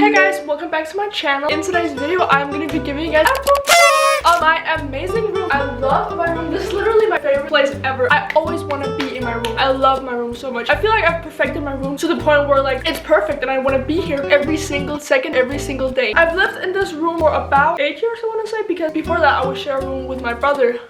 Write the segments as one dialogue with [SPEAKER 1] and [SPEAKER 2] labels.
[SPEAKER 1] Hey guys, welcome back to my channel. In today's video, I'm gonna be giving you guys my amazing room. I love my room. This is literally my favorite place ever. I always want to be in my room. I love my room so much. I feel like I've perfected my room to the point where like it's perfect and I want to be here every single second, every single day. I've lived in this room for about 8 years, I want to say, because before that I would share a room with my brother.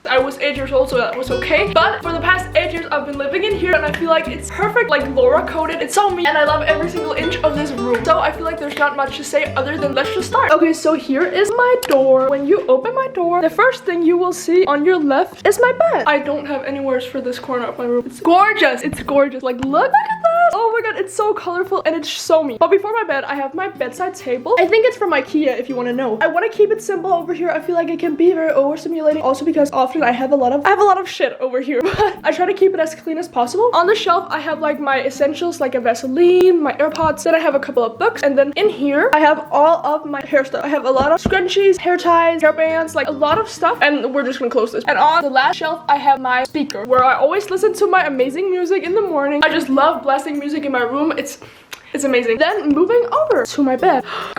[SPEAKER 1] I was 8 years old, so that was okay. But for the past 8 years, I've been living in here and I feel like it's perfect, like Laura coded. It's so me and I love every single inch of this room. So I feel like there's not much to say other than let's just start. Okay, so here is my door. When you open my door, the first thing you will see on your left is my bed. I don't have any words for this corner of my room. It's gorgeous. It's gorgeous. Like, look at that. Oh my god, it's so colorful and it's so me. But before my bed, I have my bedside table. I think it's from IKEA if you want to know. I want to keep it simple over here. I feel like it can be very overstimulating also because often I have a lot of shit over here. But I try to keep it as clean as possible. On the shelf, I have like my essentials like a Vaseline, my AirPods, then I have a couple of books, and then in here I have all of my hair stuff. I have a lot of scrunchies, hair ties, hair bands, like a lot of stuff, and we're just gonna close this. And on the last shelf, I have my speaker where I always listen to my amazing music in the morning. I just love blasting music in my room. It's amazing. Then moving over to my bed. Gorgeous!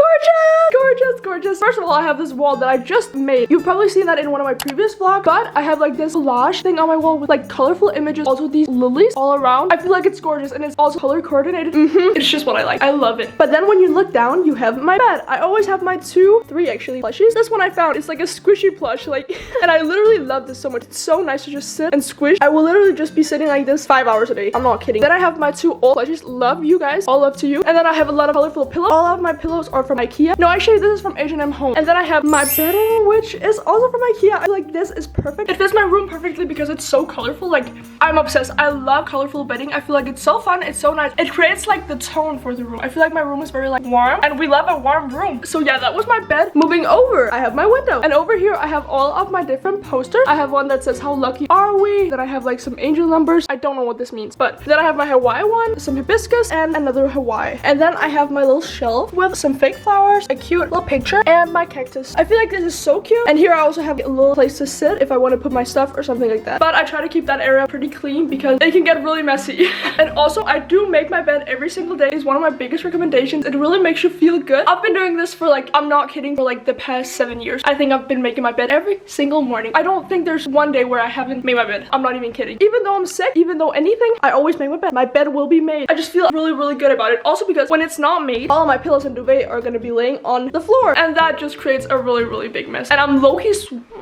[SPEAKER 1] Gorgeous, gorgeous. First of all, I have this wall that I just made. You've probably seen that in one of my previous vlogs, but I have like this collage thing on my wall with like colorful images. Also these lilies all around. I feel like it's gorgeous and it's also color coordinated. It's just what I like. I love it. But then when you look down, you have my bed. I always have my three actually plushies. This one I found, it's like a squishy plush, like, and I literally love this so much. It's so nice to just sit and squish. I will literally just be sitting like this 5 hours a day. I'm not kidding. Then I have my 2 old plushies. Love you guys. All love to you. And then I have a lot of colorful pillows. All of my pillows are from IKEA. No, actually this is from H&M Home. And then I have my bedding, which is also from IKEA. I feel like this is perfect. It fits my room perfectly because it's so colorful. Like, I'm obsessed. I love colorful bedding. I feel like it's so fun. It's so nice. It creates like the tone for the room. I feel like my room is very like warm and we love a warm room. So yeah, that was my bed. Moving over, I have my window. And over here, I have all of my different posters. I have one that says, how lucky are we? Then I have like some angel numbers. I don't know what this means, but then I have my Hawaii one, some hibiscus, and another Hawaii. And then I have my little shelf with some fake flowers, a cute little picture, and my cactus. I feel like this is so cute. And here I also have a little place to sit if I want to put my stuff or something like that. But I try to keep that area pretty clean because it can get really messy. And also, I do make my bed every single day. It's one of my biggest recommendations. It really makes you feel good. I've been doing this for like, I'm not kidding, for like the past 7 years. I think I've been making my bed every single morning. I don't think there's one day where I haven't made my bed. I'm not even kidding. Even though I'm sick, even though anything, I always make my bed. My bed will be made. I just feel really, really good about it. Also because when it's not made, all my pillows and duvet are gonna be laying on the floor. And that just creates a really, really big mess. And I'm low-key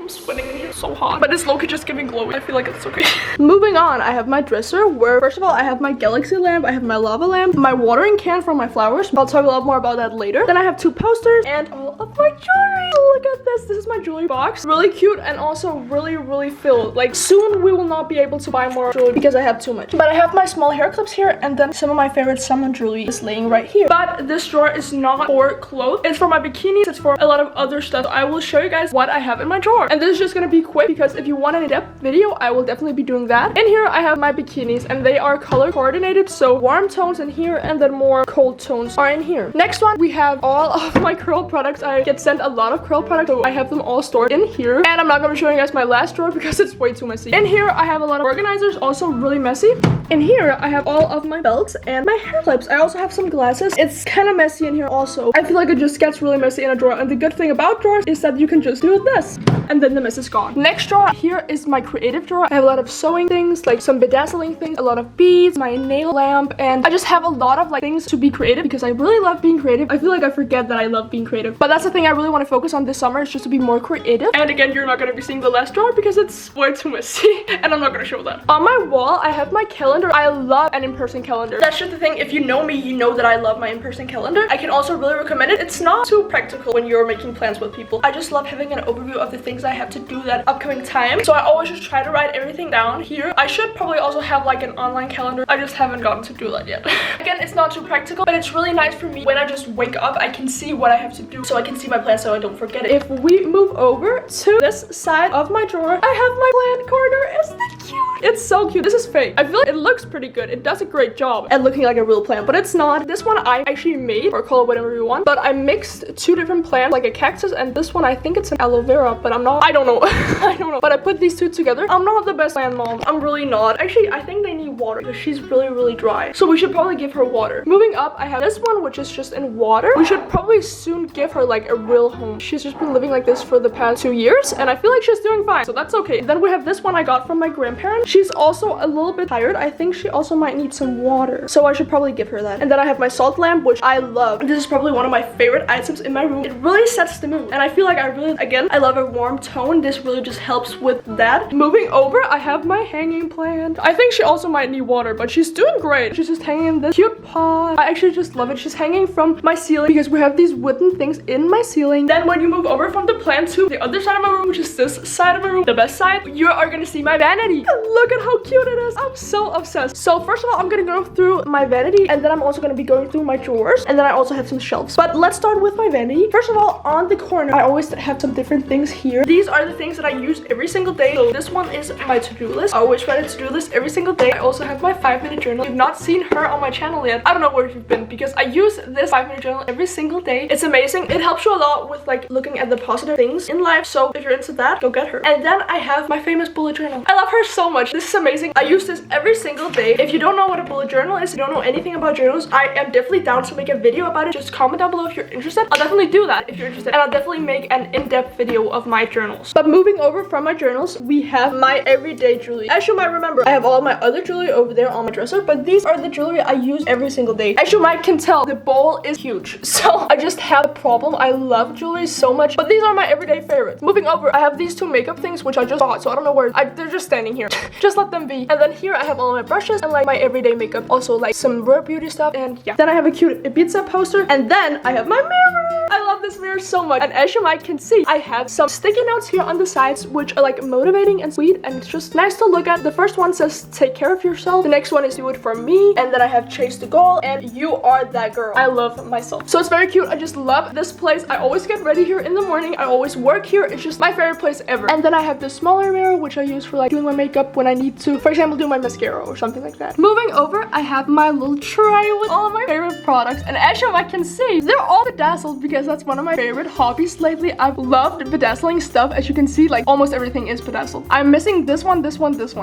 [SPEAKER 1] sweating in here so hot. But it's low-key just giving glowy. I feel like it's okay. Moving on, I have my dresser where, first of all, I have my galaxy lamp. I have my lava lamp, my watering can for my flowers. I'll talk a lot more about that later. Then I have 2 posters and all of my jewelry. Look at this. This is my jewelry box. Really cute and also really, really filled. Like, soon we will not be able to buy more jewelry because I have too much. But I have my small hair clips here and then some of my favorite summer jewelry is laying right here. But this drawer is not for clothes. It's for my bikinis. It's for a lot of other stuff. I will show you guys what I have in my drawer. And this is just gonna be quick because if you want an in-depth video, I will definitely be doing that. In here, I have my bikinis and they are color coordinated. So warm tones in here and then more cold tones are in here. Next one, we have all of my curl products. I get sent a lot of curl products, so I have them all stored in here. And I'm not gonna be showing you guys my last drawer because it's way too messy. In here, I have a lot of organizers, also really messy. In here, I have all of my belts and my hair clips. I also have some glasses. It's kind of messy in here also. I feel like it just gets really messy in a drawer. And the good thing about drawers is that you can just do this and then the mess is gone. Next drawer, here is my creative drawer. I have a lot of sewing things, like some bedazzling things, a lot of beads, my nail lamp, and I just have a lot of like things to be creative because I really love being creative. I feel like I forget that I love being creative. But that's the thing I really want to focus on this summer is just to be more creative. And again, you're not going to be seeing the last drawer because it's way too messy and I'm not going to show that. On my wall, I have my calendar. I love an in-person calendar. That's just the thing. If you know me, you know that I love my in-person calendar. I can also really recommend it. It's not too practical when you're making plans with people. I just love having an overview of the things I have to do that upcoming time. So I always just try to write everything down here. I should probably also have like an online calendar. I just haven't gotten to do that yet. Again, it's not too practical, but it's really nice for me. When I just wake up, I can see what I have to do so I can see my plan so I don't forget it. If we move over to this side of my drawer, I have my plant corner. Isn't it cute? It's so cute. This is fake. I feel like it looks pretty good. It does a great job at looking like a real plant, but it's not. This one I actually made, or call it whatever you want, but I mixed 2 different plants, like a cactus, and this one I think it's an aloe vera, but I'm not. I don't know. I don't know. But I put these 2 together. I'm not the best plant mom. I'm really not. Actually, I think they need water because she's really dry. So we should probably give her water. Moving up, I have this one, which is just in water. We should probably soon give her like a real home. She's just been living like this for the past 2 years, and I feel like she's doing fine, so that's okay. Then we have this one I got from my grandparents. She's also a little bit tired. I think she also might need some water, so I should probably give her that. And then I have my salt lamp, which I love. This is probably one of my favorite items in my room. It really sets the mood, and I feel like I love a warm tone. This really just helps with that. Moving over, I have my hanging plant. I think she also might need water, but she's doing great. She's just hanging in this cute pot. I actually just love it. She's hanging from my ceiling because we have these wooden things in my ceiling. Then when you move over from the plant to the other side of my room, which is this side of my room, the best side, you are gonna see my vanity. Look at how cute it is. I'm so obsessed. So first of all, I'm gonna go through my vanity, and then I'm also gonna be going through my drawers, and then I also have some shelves. But let's start with my vanity. First of all, on the corner, I always have some different things here. These are the things that I use every single day. So this one is my to-do list. I always write a to-do list every single day. I also have my 5-minute journal. If you've not seen her on my channel yet, I don't know where you've been, because I use this 5-minute journal every single day. It's amazing. It helps you a lot with like looking at the positive things in life. So if you're into that, go get her. And then I have my famous bullet journal. I love her so much. This is amazing. I use this every single day. If you don't know what a bullet journal is, you don't know anything about journals, I am definitely down to make a video about it. Just comment down below if you're interested. I'll definitely do that if you're interested, and I'll definitely make an in-depth video of my journals. But moving over from my journals, we have my everyday jewelry. As you might remember, I have all my other jewelry over there on my dresser, but these are the jewelry I use every single day. As you might can tell, the bowl is huge, so I just have a problem. I love jewelry so much, but these are my everyday favorites. Moving over, I have these two makeup things which I just bought, so I don't know where they're just standing here. Just let them be. And then here I have all my brushes and like my everyday makeup, also like some rare beauty stuff, and yeah. Then I have a cute Ibiza poster, and then I have my mirror. I love this mirror so much, and as you might can see, I have some sticky notes here on the sides which are like motivating and sweet, and it's just nice to look at. The first one says take care of yourself, the next one is do it for me, and then I have chase the goal and you are that girl. I love myself, so it's very cute. I just love this place. I always get ready here in the morning. I always work here. It's just my favorite place ever. And then I have this smaller mirror which I use for like doing my makeup when I need to, for example, do my mascara or something like that. Moving over, I have my little tray with all of my favorite products, and as you might can see, they're all bedazzled because that's one of my favorite hobbies lately. I've loved bedazzling stuff. As you can see, like almost everything is bedazzled. I'm missing this one,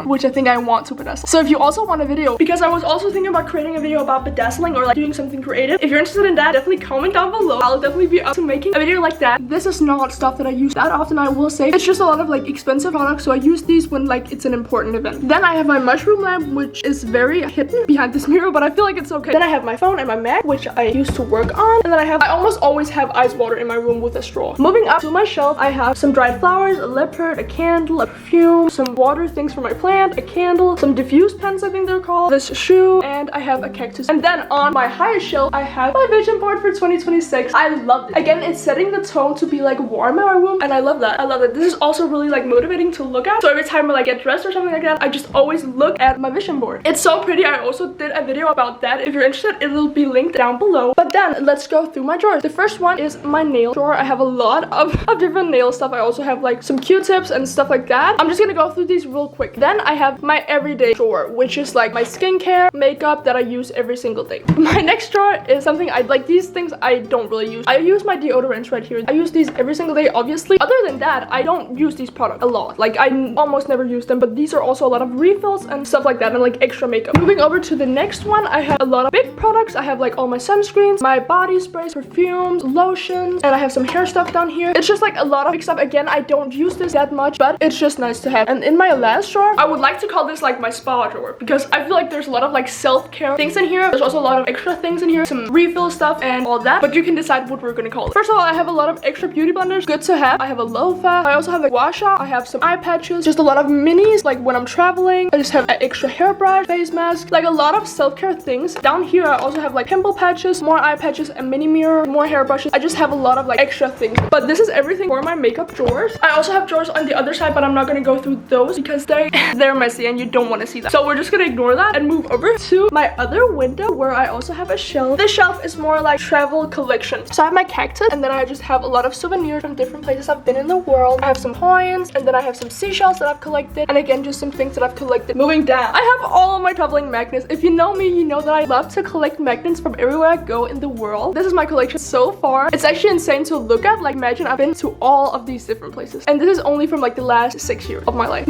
[SPEAKER 1] which I think I want to bedazzle. So if you also want a video, because I was also thinking about creating a video about bedazzling or like doing something creative, if you're interested in that, definitely comment down below. I'll definitely be up to making a video like that. This is not stuff that I use that often, I will say. It's just a lot of like expensive products, so I use these when like it's an important event. Then I have my mushroom lamp, which is very hidden behind this mirror, but I feel like it's okay. Then I have my phone and my Mac, which I used to work on. And then I almost always have ice water in my room with a straw. Moving up to my shelf, I have some dried flowers, a leopard, a candle, a perfume, some water things for my plant, a candle, some diffuse pens I think they're called, this shoe, and I have a cactus. And then on my highest shelf, I have my vision board for 2026. I love it. Again, it's setting the tone to be like warm in my room, and I love that. I love it. This is also really like motivating to look at. So every time I like get dressed or something like that, I just always look at my vision board. It's so pretty. I also did a video about that. If you're interested, it will be linked down below. But then let's go through my drawers. The first one is my nail drawer. I have a lot of different nail stuff. I also have like some Q-tips and stuff like that. I'm just gonna go through these real quick. Then I have my everyday drawer, which is like my skincare, makeup that I use every single day. My next drawer is something I like. These things I don't really use. I use my deodorants right here. I use these every single day, obviously. Other than that, I don't use these products a lot. Like I almost never use them, but these are also a lot of refills and stuff like that, and like extra makeup. Moving over to the next one, I have a lot of big products. I have like all my sunscreens, my body sprays, perfumes, lotions, and I have some hair stuff down here. It's just like a lot of big stuff. Again, I don't use this that much, but it's just nice to have. And in my last drawer, I would like to call this like my spa drawer, because I feel like there's a lot of like self-care things in here. There's also a lot of extra things in here, some refill stuff and all that, but you can decide what we're gonna call it. First of all, I have a lot of extra beauty blenders, good to have. I have a loofah. I also have a gua sha. I have some eye patches, just a lot of minis like when I'm traveling. I just have an extra hairbrush, face mask, like a lot of self-care things. Down here, I also have like pimple patches, more eye patches, a mini mirror, more hairbrushes. I just have a lot of like extra things, but this is everything for my makeup drawers. I also have drawers on the other side, but I'm not gonna go through those because they're messy and you don't want to see that. So we're just gonna ignore that and move over to my other window where I also have a shelf. This shelf is more like travel collection. So I have my cactus, and then I just have a lot of souvenirs from different places I've been in the world. I have some coins, and then I have some seashells that I've collected, and again just some things that I've collected. Moving down, I have all of my traveling magnets. If you know me, you know that I love to collect magnets from everywhere I go in the world. This is my collection so far. It's actually insane to look at. Like imagine I've been to all of these different places, and this is only from like the last 6 years of my life.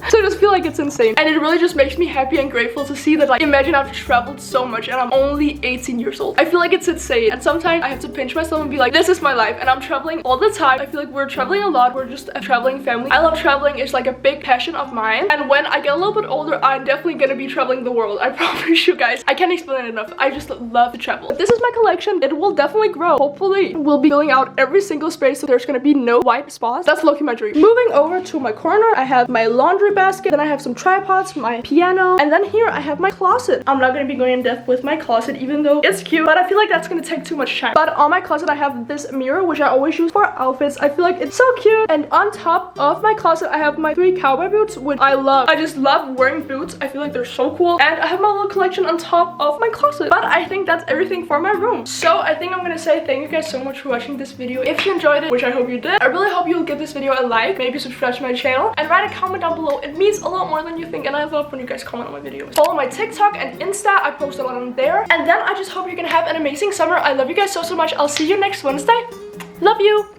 [SPEAKER 1] So I just feel like it's insane, and it really just makes me happy and grateful to see that, like, imagine I've traveled so much and I'm only 18 years old. I feel like it's insane, and sometimes I have to pinch myself and be like, this is my life, and I'm traveling all the time. I feel like we're traveling a lot. We're just a traveling family. I love traveling. It's like a big passion of mine, and when I get a little bit older, I'm definitely gonna be traveling the world. I promise you guys. I can't explain it enough. I just love to travel. This is my collection. It will definitely grow. Hopefully we'll be filling out every single space so there's gonna be no white spots. That's low-key my dream. Moving over to my corner, I have my laundry basket, then I have some tripods, my piano, and then here I have my closet. I'm not gonna be going in depth with my closet, even though it's cute, but I feel like that's gonna take too much time. But on my closet I have this mirror, which I always use for outfits. I feel like it's so cute. And on top of my closet I have my 3 cowboy boots, which I love. I just love wearing boots. I feel like they're so cool. And I have my little collection on top of my closet. But I think that's everything for my room. So I think I'm gonna say thank you guys so much for watching this video. If you enjoyed it, which I hope you did, I really hope you'll give this video a like, maybe subscribe to my channel, and write a comment down below. It means a lot more than you think, and I love when you guys comment on my videos. Follow my TikTok and Insta. I post a lot on there. And then I just hope you're gonna have an amazing summer. I love you guys so much. I'll see you next Wednesday. Love you.